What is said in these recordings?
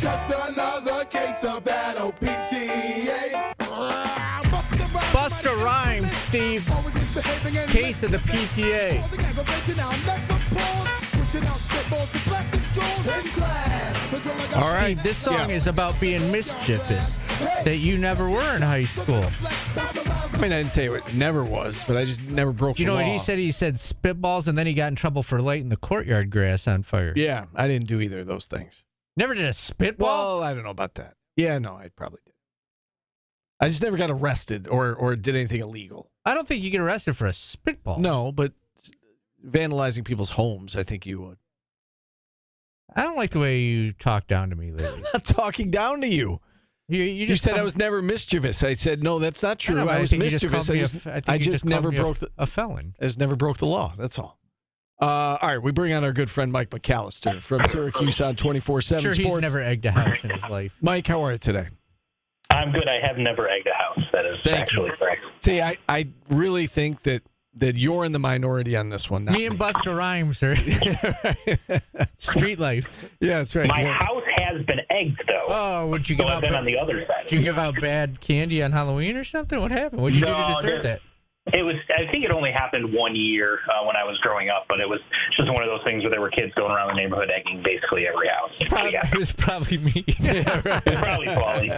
Just another case of that OPTA. Busta Rhymes, Steve. Case of the PTA. All right. Steve, this song is about being mischievous that you never were in high school. I mean, I didn't say it never was, but I just never broke Do you the know law. what he said? He said spitballs, and then he got in trouble for lighting the courtyard grass on fire. Yeah, I didn't do either of those things. Never did a spitball? Well, I don't know about that. Yeah, no, I probably did. I just never got arrested or did anything illegal. I don't think you get arrested for a spitball. No, but vandalizing people's homes, I think you would. I don't like the way you talk down to me lately. I'm not talking down to you. You You said I was never mischievous. I said, no, that's not true. I was mischievous. I just never broke a felon. I just never broke the law. That's all. All right, we bring on our good friend Mike McAllister from Syracuse on 24/7 Sure, Sports. he's never egged a house in his life. Mike, how are you today? I'm good. I have never egged a house. That is actually correct. See, I really think that you're in the minority on this one. Not Me and Busta Rhymes are street life. Yeah, that's right. My house has been egged, though. Oh, would you So give I've out? been on the other side. Did you give out bad candy on Halloween or something? What happened? What'd you do to No, deserve that? It was. I think it only happened 1 year when I was growing up, but it was just one of those things where there were kids going around the neighborhood egging basically every house. It was probably me. It was probably Paulie.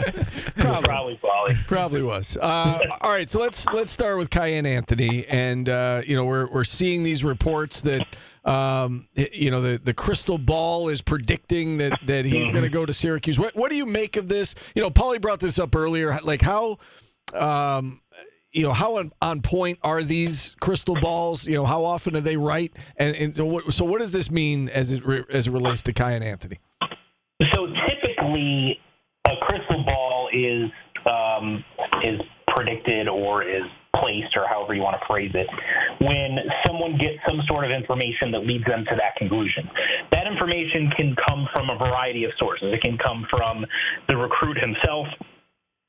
Probably Paulie. Probably was. All right, so let's start with Cayenne Anthony, and we're seeing these reports that the crystal ball is predicting that he's going to go to Syracuse. What do you make of this? Paulie brought this up earlier. Like how on point are these crystal balls? How often are they right? And so what does this mean as it relates to Cayenne Anthony? So typically, a crystal ball is predicted or is placed, or however you want to phrase it, when someone gets some sort of information that leads them to that conclusion. That information can come from a variety of sources. It can come from the recruit himself.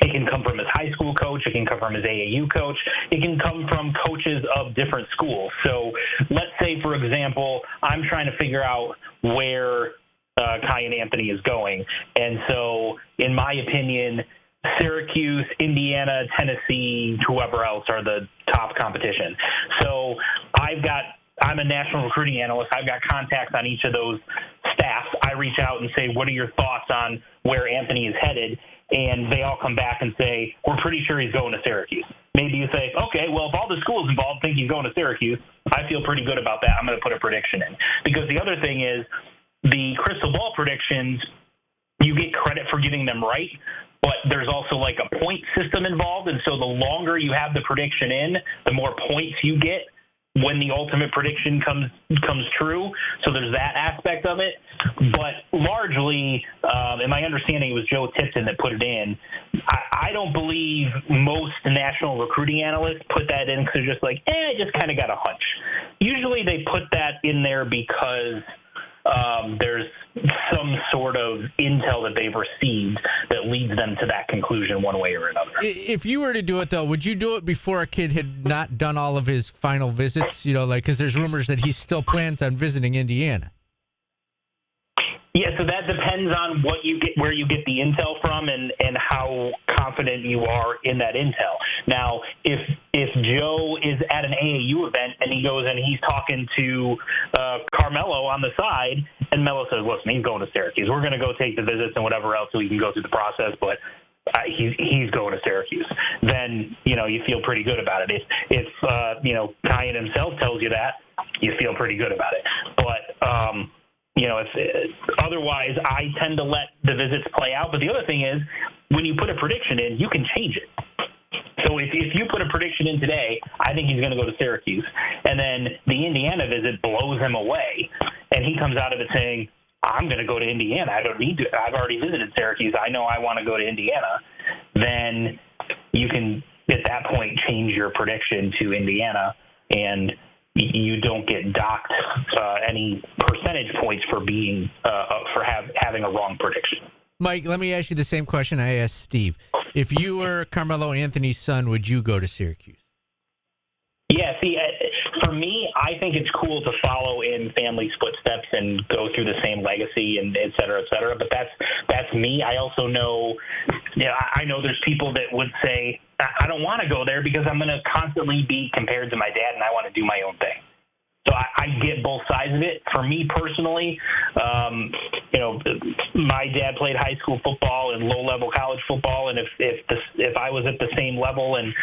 It can come from his high school coach. It can come from his AAU coach. It can come from coaches of different schools. So let's say, for example, I'm trying to figure out where Cayenne Anthony is going. And so, in my opinion, Syracuse, Indiana, Tennessee, whoever else are the top competition. So I'm a national recruiting analyst. I've got contacts on each of those staffs. I reach out and say, what are your thoughts on where Anthony is headed? And they all come back and say, we're pretty sure he's going to Syracuse. Maybe you say, okay, well, if all the schools involved think he's going to Syracuse, I feel pretty good about that. I'm going to put a prediction in. Because the other thing is, the crystal ball predictions, you get credit for getting them right, but there's also like a point system involved. And so the longer you have the prediction in, the more points you get when the ultimate prediction comes true. So there's that aspect of it. But largely, and my understanding it was Joe Tipton that put it in, I don't believe most national recruiting analysts put that in because they're just like, I just kind of got a hunch. Usually they put that in there because there's some sort of intel that they've received that leads them to that conclusion one way or another. If you were to do it, though, would you do it before a kid had not done all of his final visits? Because there's rumors that he still plans on visiting Indiana. Yeah, so that depends on what you get, where you get the intel from, and how confident you are in that intel. Now, if Joe is at an AAU event and he goes and he's talking to Carmelo on the side, and Melo says, "Listen, he's going to Syracuse. We're going to go take the visits and whatever else so we can go through the process, but he's going to Syracuse." Then you feel pretty good about it. If Cayenne himself tells you that, you feel pretty good about it. But otherwise, I tend to let the visits play out. But the other thing is, when you put a prediction in, you can change it. So if you put a prediction in today, I think he's going to go to Syracuse, and then the Indiana visit blows him away, and he comes out of it saying, I'm going to go to Indiana. I don't need to. I've already visited Syracuse. I know I want to go to Indiana. Then you can, at that point, change your prediction to Indiana, and you don't get docked any percentage points for being having a wrong prediction. Mike, let me ask you the same question I asked Steve. If you were Carmelo Anthony's son, would you go to Syracuse? Yeah, see, for me, I think it's cool to follow in family's footsteps and go through the same legacy and et cetera, but that's that's me. I also know, I know there's people that would say, I don't want to go there because I'm going to constantly be compared to my dad and I want to do my own thing. So I get both sides of it. For me personally, my dad played high school football and low-level college football, and if I was at the same level and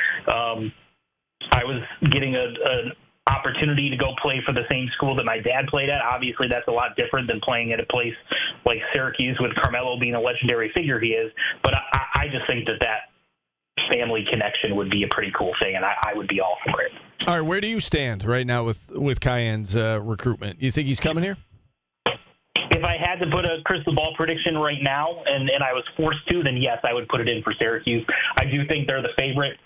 I was getting an opportunity to go play for the same school that my dad played at, obviously that's a lot different than playing at a place like Syracuse with Carmelo being a legendary figure he is. But I just think that family connection would be a pretty cool thing, and I would be all for it. All right, where do you stand right now with Cayenne's recruitment? You think he's coming here? If I had to put a crystal ball prediction right now, and I was forced to, then yes, I would put it in for Syracuse. I do think they're the favorite.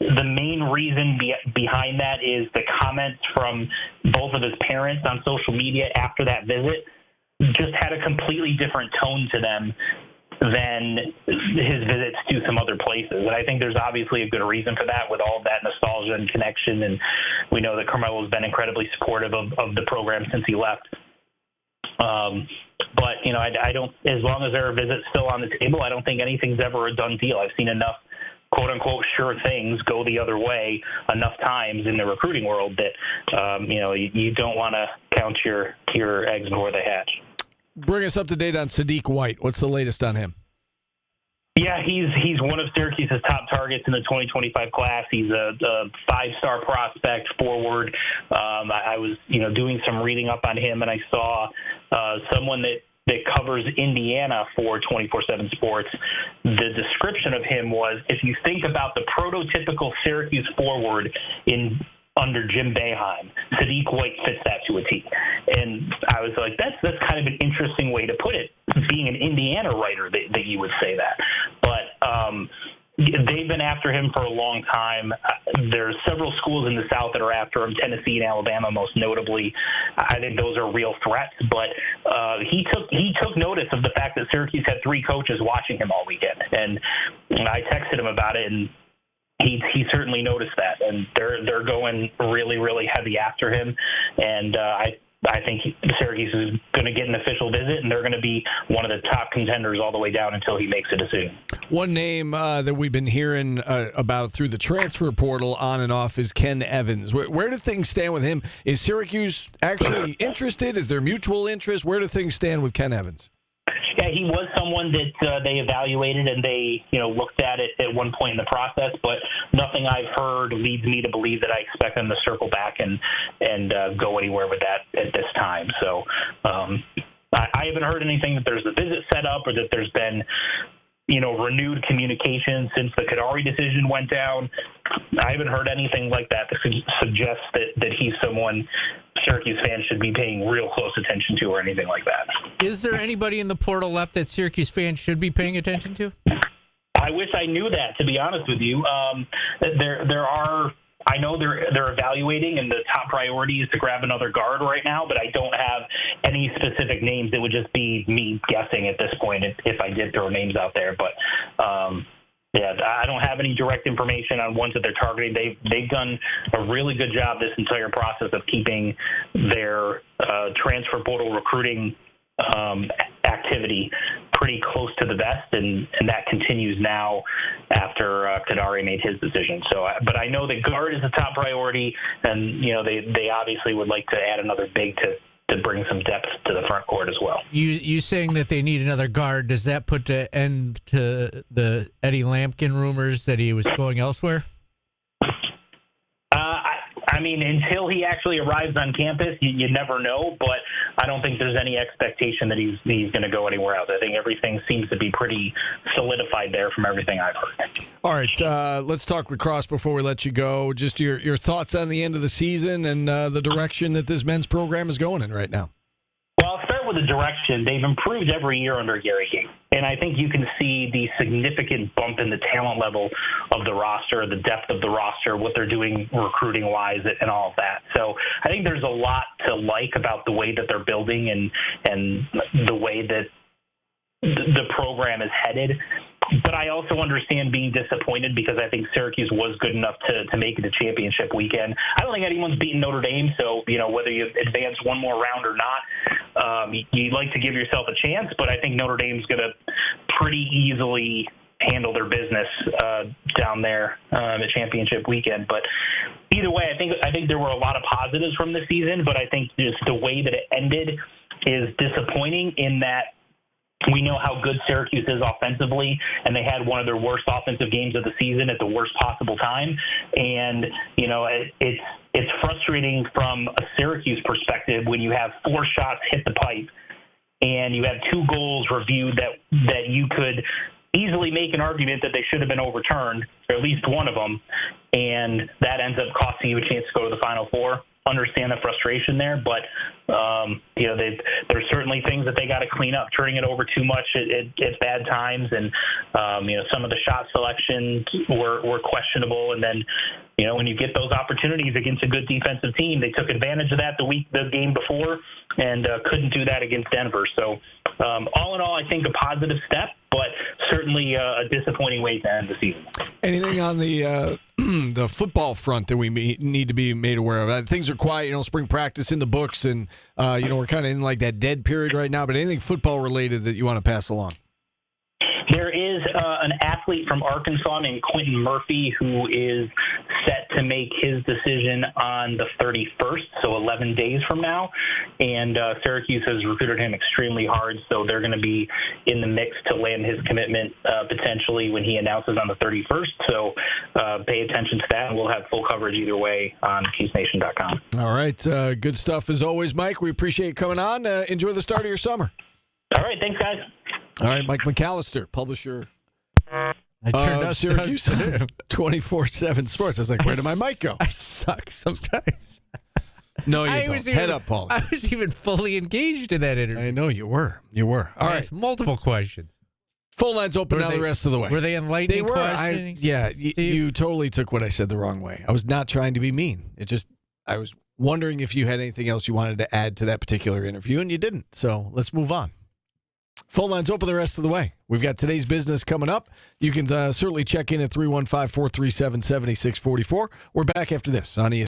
The main reason behind that is the comments from both of his parents on social media after that visit just had a completely different tone to them than his visits to some other places. And I think there's obviously a good reason for that with all of that nostalgia and connection. And we know that Carmelo's been incredibly supportive of the program since he left. But, I don't, as long as there are visits still on the table, I don't think anything's ever a done deal. I've seen enough quote unquote sure things go the other way enough times in the recruiting world that, you don't want to count your eggs before they hatch. Bring us up to date on Sadiq White. What's the latest on him? Yeah, he's one of Syracuse's top targets in the 2025 class. He's a five-star prospect forward. I was, doing some reading up on him, and I saw someone that covers Indiana for 24/7 Sports. The description of him was, if you think about the prototypical Syracuse forward under Jim Boeheim, Sadiq White fits that to a T. And I was like, that's kind of an interesting way to put it, being an Indiana writer that you would say that. But they've been after him for a long time. There's several schools in the South that are after him, Tennessee and Alabama most notably. I think those are real threats. But he took notice of the fact that Syracuse had 3 coaches watching him all weekend. And I texted him about it, and he certainly noticed that, and they're going really, really heavy after him, and I think Syracuse is going to get an official visit, and they're going to be one of the top contenders all the way down until he makes a decision. One name that we've been hearing about through the transfer portal on and off is Ken Evans. Where do things stand with him? Is Syracuse actually interested? Is there mutual interest? Where do things stand with Ken Evans? Yeah, he was someone that they evaluated and they, looked at it at one point in the process, but nothing I've heard leads me to believe that I expect them to circle back and go anywhere with that at this time. So I haven't heard anything that there's a visit set up or that there's been, renewed communication since the Kadari decision went down. I haven't heard anything like that suggests that he's someone Syracuse fans should be paying real close attention to or anything like that. Is there anybody in the portal left that Syracuse fans should be paying attention to? I wish I knew that, to be honest with you. There are. I know they're evaluating, and the top priority is to grab another guard right now, but I don't have any specific names. It would just be me guessing at this point if I did throw names out there. But, I don't have any direct information on ones that they're targeting. They've done a really good job this entire process of keeping their transfer portal recruiting activity pretty close to the vest, and that continues now after Kadari made his decision. So, but I know that guard is a top priority, and they obviously would like to add another big to bring some depth to the front court as well. You saying that they need another guard, does that put an end to the Eddie Lampkin rumors that he was going elsewhere? I mean, until he actually arrives on campus, you never know, but I don't think there's any expectation that he's going to go anywhere else. I think everything seems to be pretty solidified there from everything I've heard. All right, let's talk lacrosse before we let you go. Just your thoughts on the end of the season and the direction that this men's program is going in right now. Well, I'll start with the direction. They've improved every year under Gary King. And I think you can see the significant bump in the talent level of the roster, the depth of the roster, what they're doing recruiting-wise, and all of that. So I think there's a lot to like about the way that they're building and the way that the program is headed. But I also understand being disappointed because I think Syracuse was good enough to make it a championship weekend. I don't think anyone's beaten Notre Dame, so whether you advance one more round or not, you'd like to give yourself a chance. But I think Notre Dame's going to pretty easily handle their business down there the championship weekend. But either way, I think there were a lot of positives from the season, but I think just the way that it ended is disappointing in that we know how good Syracuse is offensively, and they had one of their worst offensive games of the season at the worst possible time. And, it's frustrating from a Syracuse perspective when you have 4 shots hit the pipe and you have 2 goals reviewed that you could easily make an argument that they should have been overturned, or at least one of them, and that ends up costing you a chance to go to the Final Four. Understand the frustration there, but there's certainly things that they got to clean up. Turning it over too much at bad times, and some of the shot selections were questionable. And then when you get those opportunities against a good defensive team, they took advantage of that the game before, and couldn't do that against Denver. So all in all, I think a positive step, but certainly a disappointing way to end the season. Anything on the the football front that we need to be made aware of? Things are quiet, spring practice in the books, and we're kind of in like that dead period right now. But anything football related that you want to pass along? There is an athlete from Arkansas named Quentin Murphy who is set to make his decision on the 31st, so 11 days from now. And Syracuse has recruited him extremely hard, so they're going to be in the mix to land his commitment potentially when he announces on the 31st. So pay attention to that, and we'll have full coverage either way on CuseNation.com. All right. Good stuff as always, Mike. We appreciate you coming on. Enjoy the start of your summer. All right. Thanks, guys. All right, Mike McAllister, publisher I Syracuse 24/7 Sports. I was like, where did my mic go? I suck sometimes. No, you don't. Head up, Paul. I was even fully engaged in that interview. I know you were. You were. All right. Multiple questions. Phone lines open now the rest of the way. Were they enlightening They were. questions? You totally took what I said the wrong way. I was not trying to be mean. I was wondering if you had anything else you wanted to add to that particular interview, and you didn't. So let's move on. Phone lines open the rest of the way. We've got today's business coming up. You can certainly check in at 315-437-7644. We're back after this on ESPN.